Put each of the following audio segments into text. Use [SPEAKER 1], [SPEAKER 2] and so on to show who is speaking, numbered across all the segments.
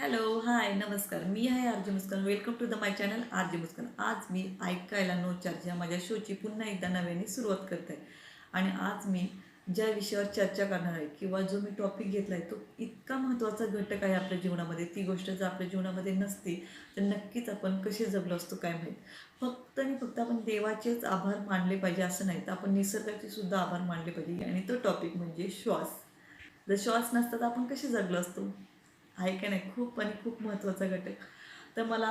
[SPEAKER 1] Hello, हाय, नमस्कार. मी आहे RJ Muskan. Welcome to my channel RJ Muskan. आज मी ऐकायला नो चार्ज या माझ्या शोची पुन्हा एकदा नव्याने सुरुवात करत आहे. आणि आज मी ज्या विषयावर चर्चा करणार आहे किंवा जो मी टॉपिक घेतला आहे तो इतका महत्त्वाचा घटक आहे आपल्या जीवनामध्ये. ती गोष्ट जर आपल्या जीवनामध्ये नसती तर नक्कीच आपण कसे जगलो असतो काय माहीत. फक्त आणि फक्त आपण देवाचेच आभार मानले पाहिजे असं नाही, तर आपण निसर्गाचे सुद्धा आभार मानले पाहिजे. आणि तो टॉपिक म्हणजे श्वास. जर श्वास नसता तर आपण कसे जगलो असतो, आहे का नाही. खूप आणि खूप महत्त्वाचा घटक. तर मला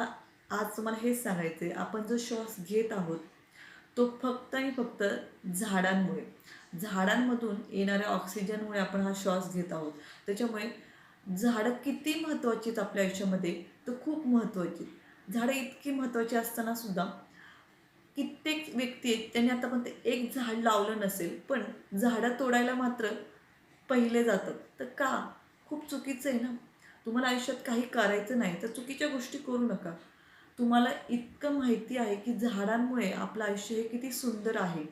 [SPEAKER 1] आज तुम्हाला हेच सांगायचं आहे, आपण जो श्वास घेत आहोत तो फक्त आणि फक्त झाडांमुळे, झाडांमधून येणाऱ्या ऑक्सिजनमुळे आपण हा श्वास घेत आहोत. त्याच्यामुळे झाडं किती महत्त्वाची आहेत आपल्या आयुष्यामध्ये, तर खूप महत्त्वाची. झाडं इतकी महत्त्वाची असताना सुद्धा कित्येक व्यक्ती आहेत त्यांनी आतापर्यंत एक झाड लावलं नसेल, पण झाडं तोडायला मात्र पहिले जातात. तर का? खूप चुकीचं आहे ना. तुम्हाला आयुष्यात काही करायचं नाही तर चुकीच्या गोष्टी करू नका. तुम्हाला इतकं माहिती आहे की झाडांमुळे आपलं आयुष्य हे किती सुंदर आहे.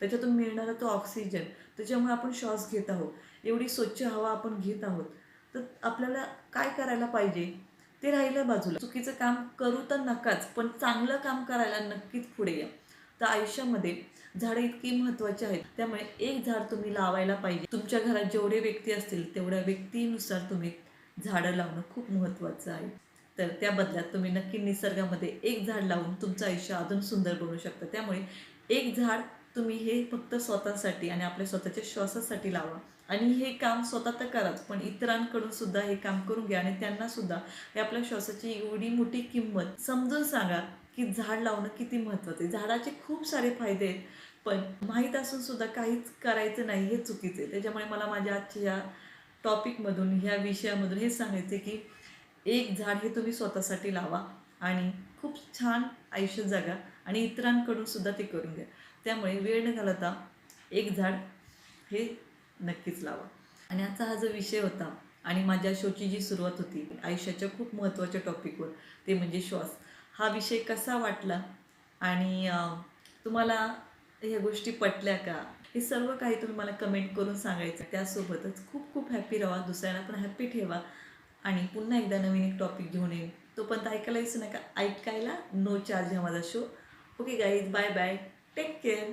[SPEAKER 1] त्याच्यातून मिळणारा तो ऑक्सिजन, त्याच्यामुळे आपण श्वास घेत आहोत. एवढी स्वच्छ हवा आपण घेत आहोत. तर आपल्याला काय करायला पाहिजे ते राहिलं बाजूला. चुकीचं काम करू तर नकाच, पण चांगलं काम करायला नक्कीच पुढे या. तर आयुष्यामध्ये झाडं इतकी महत्त्वाची आहेत, त्यामुळे एक झाड तुम्ही लावायला पाहिजे. तुमच्या घरात जेवढे व्यक्ती असतील तेवढ्या व्यक्तीनुसार तुम्ही झाडं लावणं खूप महत्त्वाचं आहे. तर त्या बदल्यात तुम्ही नक्की निसर्गामध्ये एक झाड लावून तुमचं आयुष्य अजून सुंदर बनवू शकता. त्यामुळे एक झाड तुम्ही हे फक्त स्वतःसाठी आणि आपल्या स्वतःच्या श्वासासाठी लावा. आणि हे काम स्वतः तर कराच, पण इतरांकडून सुद्धा हे काम करून घ्या आणि त्यांना सुद्धा हे आपल्या श्वासाची एवढी मोठी किंमत समजून सांगा की झाड लावणं किती महत्त्वाचं आहे. झाडाचे खूप सारे फायदे आहेत, पण माहीत असून सुद्धा काहीच करायचं नाही हे चुकीचं आहे. त्याच्यामुळे मला माझ्या आजच्या या टॉपिकमधून, ह्या विषयामधून हेच सांगायचं आहे की एक झाड हे तुम्ही स्वतःसाठी लावा आणि खूप छान आयुष्य जगा आणि इतरांकडून सुद्धा ते करून घ्या. त्यामुळे वेळ न घालवता एक झाड हे नक्कीच लावा. आणि आजचा हा जो विषय होता आणि माझ्या शोची जी सुरुवात होती आयुष्याच्या खूप महत्त्वाच्या टॉपिकवर, ते म्हणजे श्वास. हा विषय कसा वाटला आणि तुम्हाला ह्या गोष्टी पटल्या का, हे सर्व काही तुम्ही मला कमेंट करून सांगायचं. त्यासोबतच खूप खूप हॅप्पी राहा, दुसऱ्यांना पण हॅप्पी ठेवा. आणि पुन्हा एकदा नवीन एक टॉपिक घेऊन येईन. तोपर्यंत ऐकायला विसरू नका. ऐकायला नो चार्ज हा माझा show. Okay guys, bye bye, take care.